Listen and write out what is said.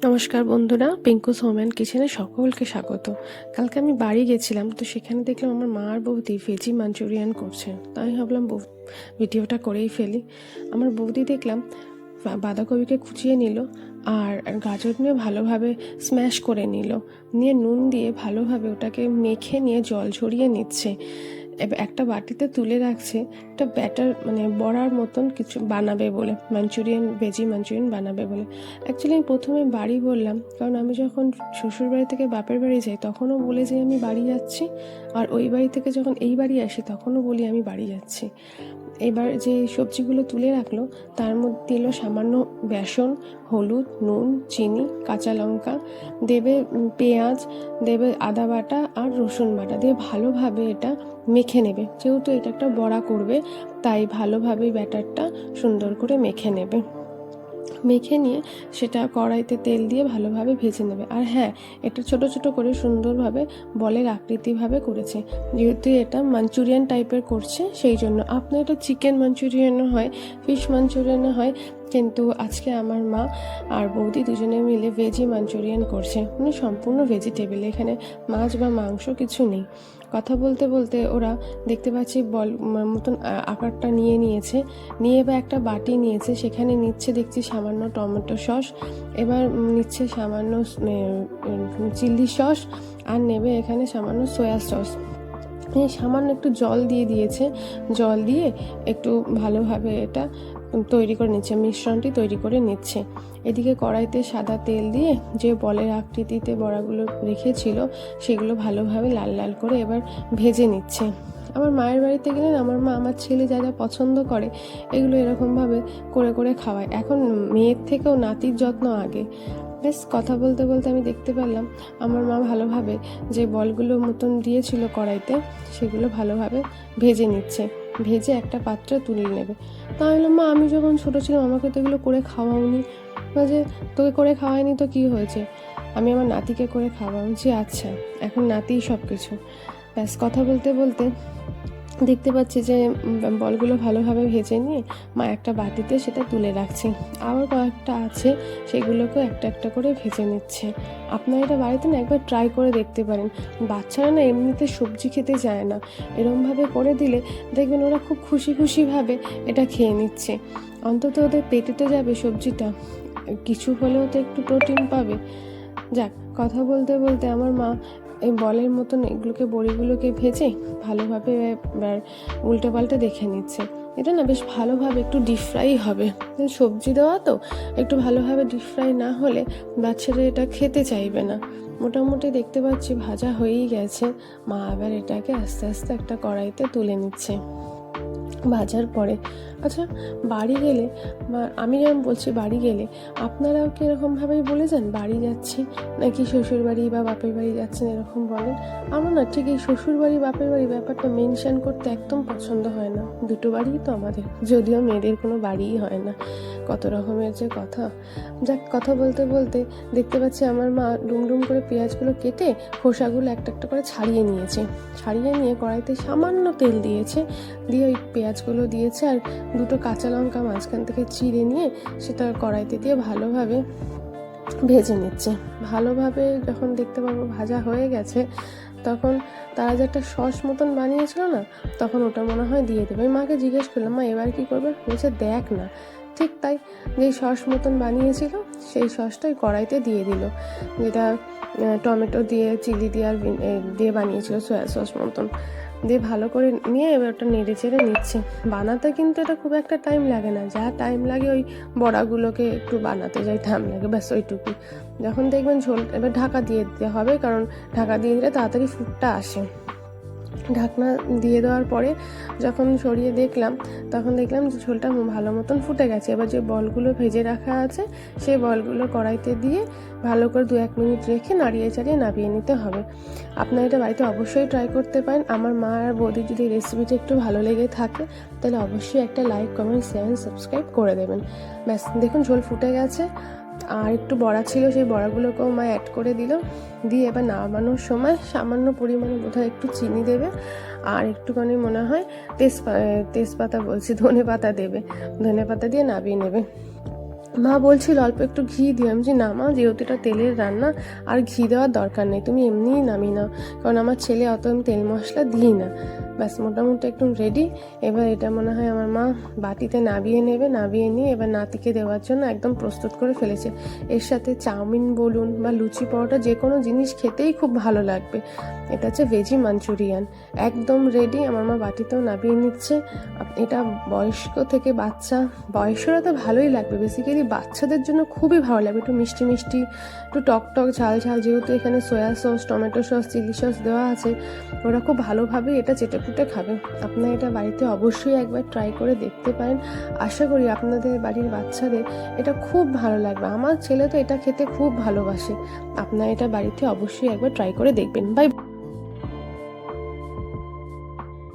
নমস্কার বন্ধুরা, পিঙ্কুস home and কিচেনে সকলকে স্বাগত। কালকে আমি বাড়ি গেছিলাম, তো সেখানে দেখলাম আমার মা আর বৌদি ভেজি মাঞ্চুরিয়ান করছে। তাই ভাবলাম ভিডিওটা করেই ফেলি। আমার বৌদি দেখলাম বাঁধাকপিকে কুচিয়ে নিল আর গাজর নিয়ে ভালোভাবে স্ম্যাশ করে নিয়ে নুন দিয়ে ভালোভাবে ওটাকে মেখে নিয়ে জল ঝরিয়ে নিচ্ছে। এবার একটা বাটিতে তুলে রাখছে, একটা ব্যাটার মানে বড়ার মতন কিছু বানাবে বলে, ভেজি মাঞ্চুরিয়ান বানাবে বলে। অ্যাকচুয়ালি আমি প্রথমে বাড়ি বললাম, কারণ আমি যখন শ্বশুর বাড়ি থেকে বাপের বাড়ি যাই তখনও বলে যে আমি বাড়ি যাচ্ছি, আর ওই বাড়ি থেকে যখন এই বাড়ি আসি তখনও বলি আমি বাড়ি যাচ্ছি। এবার যে সবজিগুলো তুলে রাখলো তার মধ্যে দিল সামান্য বেসন, হলুদ, নুন, চিনি, কাঁচা লঙ্কা দেবে, পেঁয়াজ দেবে, আদা বাটা আর রসুন বাটা দিয়ে ভালোভাবে এটা মেখে নেবে। যেহেতু এটা একটা বড়া করবে তাই ভালোভাবে ব্যাটারটা সুন্দর করে মেখে নেবে। মেখে নিয়ে সেটা কড়াইতে তেল দিয়ে ভালোভাবে ভেজে নেবে। আর হ্যাঁ, এটা ছোট ছোট করে সুন্দরভাবে বলের আকৃতিভাবে করেছে। যেহেতু এটা মাঞ্চুরিয়ান টাইপের করছে সেই জন্য। আপনার এটা চিকেন মাঞ্চুরিয়ানও হয়, ফিশ মাঞ্চুরিয়ানও হয়, কিন্তু আজকে আমার মা আর বৌদি দুজনে মিলে ভেজি মাঞ্চুরিয়ান করছে, মানে সম্পূর্ণ ভেজিটেবল, এখানে মাছ বা মাংস কিছু নেই। কথা বলতে বলতে ওরা দেখতে পাচ্ছি বল মতন আকারটা নিয়েছে, নিয়ে এবার একটা বাটি নিয়েছে, সেখানে নিচ্ছে দেখছি সামান্য টমেটো সস, এবার নিচ্ছে সামান্য চিলি সস, আর নেবে এখানে সামান্য সয়া সস। সামান্য একটু জল দিয়েছে, জল দিয়ে একটু ভালোভাবে এটা তৈরি করে নিচ্ছে, মিশ্রণটি তৈরি করে নিচ্ছে। এদিকে কড়াইতে সাদা তেল দিয়ে যে বলের আকৃতিতে বড়াগুলো রেখেছিল সেগুলো ভালোভাবে লাল লাল করে এবার ভেজে নিচ্ছে। আমার মায়ের বাড়িতে গেলে আমার মা আমার ছেলে যা যা পছন্দ করে এগুলো এরকমভাবে করে করে খাওয়ায়। এখন মেয়ের থেকেও নাতির যত্ন আগে। বেশ কথা বলতে বলতে আমি দেখতে পেলাম আমার মা ভালোভাবে যে বলগুলো মতন দিয়েছিল কড়াইতে সেগুলো ভালোভাবে ভেজে নিচ্ছে, ভেজে একটা পাত্রে তুলে নেবে। তাহলে মা, আমি যখন ছোটো ছিলাম আমাকে তো এগুলো করে খাওয়াওনি। যে তোকে করে খাওয়াইনি তো কী হয়েছে, আমি আমার নাতিকে করে খাওয়াচ্ছি। আচ্ছা, এখন নাতিই সব কিছু। ব্যাস কথা বলতে বলতে দেখতে পাচ্ছি যে বলগুলো ভালোভাবে ভেজে নিয়ে মা একটা বাটিতে সেটা তুলে রাখছে। আবার কয়েকটা আছে, সেগুলোকেও একটা একটা করে ভেজে নিচ্ছে। আপনারা এটা বাড়িতে না একবার ট্রাই করে দেখতে পারেন। বাচ্চারা না এমনিতে সবজি খেতে চায় না, এরমভাবে করে দিলে দেখবেন ওরা খুব খুশিভাবে এটা খেয়ে নিচ্ছে। অন্তত ওদের পেটে তো যাবে সবজিটা, কিছু হলেও তো একটু প্রোটিন পাবে। যাক, কথা বলতে বলতে আমার মা এই বলের মতন বড়িগুলোকে ভেজে ভালোভাবে এবার উল্টে পাল্টে দেখে নিচ্ছে। এটা না বেশ ভালোভাবে একটু ডিপ ফ্রাই হবে, সবজি দেওয়া তো, একটু ভালোভাবে ডিপ ফ্রাই না হলে বাচ্চারা এটা খেতে চাইবে না। মোটামুটি দেখতে পাচ্ছি ভাজা হয়েই গেছে। মা আবার এটাকে আস্তে আস্তে একটা কড়াইতে তুলে নিচ্ছে ভাজার পরে। আচ্ছা, বাড়ি গেলে আমি যেমন বলছি বাড়ি গেলে আপনারাও কি এরকমভাবেই বলে যান বাড়ি যাচ্ছি, নাকি শ্বশুর বাড়ি বা বাপের বাড়ি যাচ্ছেন এরকম বলেন? আমার না ঠিক এই শ্বশুর বাড়ি বাপের বাড়ি ব্যাপারটা মেনশন করতে একদম পছন্দ হয় না। দুটো বাড়িই তো আমাদের, যদিও মেয়েদের কোনো বাড়িই হয় না। কত রকমের যে কথা। যাক, কথা বলতে বলতে দেখতে পাচ্ছি আমার মা ডুমডুম করে পেঁয়াজগুলো কেটে খোসাগুলো একটা একটা করে ছাড়িয়ে নিয়ে কড়াইতে সামান্য তেল দিয়েছে, দিয়ে ওই পেঁয়াজগুলো দিয়েছে আর দুটো কাঁচা লঙ্কা মাঝখান থেকে চিড়ে নিয়ে সেটা কড়াইতে দিয়ে ভালোভাবে ভেজে নিচ্ছে। ভালোভাবে যখন দেখতে পাবো ভাজা হয়ে গেছে, তখন তারা যে একটা সস মতন বানিয়েছিল না, তখন ওটা মনে হয় দিয়ে দেবে। আমি মাকে জিজ্ঞেস করলাম, মা এবার কি করবে? বলছে দেখ না। ঠিক তাই, যেই সস মতন বানিয়েছিল সেই সসটাই কড়াইতে দিয়ে দিল, যেটা টমেটো দিয়ে, চিলি দিয়ে আর দিয়ে বানিয়েছিল, সয়া সস মতন দিয়ে ভালো করে নিয়ে এবার ওটা নেড়ে চেড়ে নিচ্ছে। বানাতে কিন্তু এটা খুব একটা টাইম লাগে না, যা টাইম লাগে ওই বড়াগুলোকে একটু বানাতে যাই টাইম লাগে, ব্যাস ওইটুকুই। যখন দেখবেন ঝোল, এবার ঢাকা দিয়ে দিতে হবে, কারণ ঢাকা দিয়ে দিলে তাড়াতাড়ি ফুটটা আসে। ঢাকনা দিয়ে দেওয়ার পরে যখন সরিয়ে দেখলাম, তখন দেখলাম যে ঝোলটা ভালো মতন ফুটে গেছে। এবার যে বলগুলো ভেজে রাখা আছে সেই বলগুলো কড়াইতে দিয়ে ভালো করে 2-1 মিনিট রেখে নাড়িয়ে চাড়িয়ে নামিয়ে নিতে হবে। আপনারা এটা বাড়িতে অবশ্যই ট্রাই করতে পারেন। আমার মা আর বৌদির যদি রেসিপিটা একটু ভালো লেগে থাকে তাহলে অবশ্যই একটা লাইক, কমেন্ট, শেয়ার, সাবস্ক্রাইব করে দেবেন। ব্যাস দেখুন ঝোল ফুটে গেছে। আর একটু বড়া ছিল, সেই বড়াগুলোকেও মা অ্যাড করে দিল। দিয়ে এবার নামানোর সময় সামান্য পরিমাণে বোধহয় একটু চিনি দেবে, আর একটুখানি মনে হয় ধনে পাতা দেবে, ধনে পাতা দিয়ে নামিয়ে নেবে। মা বলছিল অল্প একটু ঘি দিও, আমি যে না মা, যেহেতু এটা তেলের রান্না আর ঘি দেওয়ার দরকার নেই, তুমি এমনিই নামিয়ে নাও, কারণ আমার ছেলে অত আমি তেল মশলা দিই না। ব্যাস মোটামুটি একদম রেডি। এবার এটা মনে হয় আমার মা বাটিতে নাবিয়ে নেবে, নাবিয়ে নিয়ে এবার নাতিকে দেওয়ার জন্য একদম প্রস্তুত করে ফেলেছে। এর সাথে চাউমিন বলুন বা লুচি পরোটা যে কোনো জিনিস খেতেই খুব ভালো লাগবে। এটা হচ্ছে ভেজি মাঞ্চুরিয়ান, একদম রেডি। আমার মা বাটিতেও নাবিয়ে নিচ্ছে। এটা বয়স্ক থেকে বাচ্চা, বয়স্করা তো ভালোই লাগবে, বেসিক্যালি বাচ্চাদের জন্য খুবই ভালো লাগবে। একটু মিষ্টি মিষ্টি, একটু টক টক, ঝাল ঝাল, যেহেতু এখানে soya sauce, tomato sauce, chilli sauce দেওয়া আছে, ওরা খুব ভালোভাবেই এটা চেটেপুটে খাবে। আপনারা এটা বাড়িতে অবশ্যই একবার ট্রাই করে দেখতে পারেন। আশা করি আপনাদের বাড়ির বাচ্চাদের এটা খুব ভালো লাগবে। আমার ছেলে তো এটা খেতে খুব ভালোবাসে। আপনারা এটা বাড়িতে অবশ্যই একবার ট্রাই করে দেখবেন। বাই।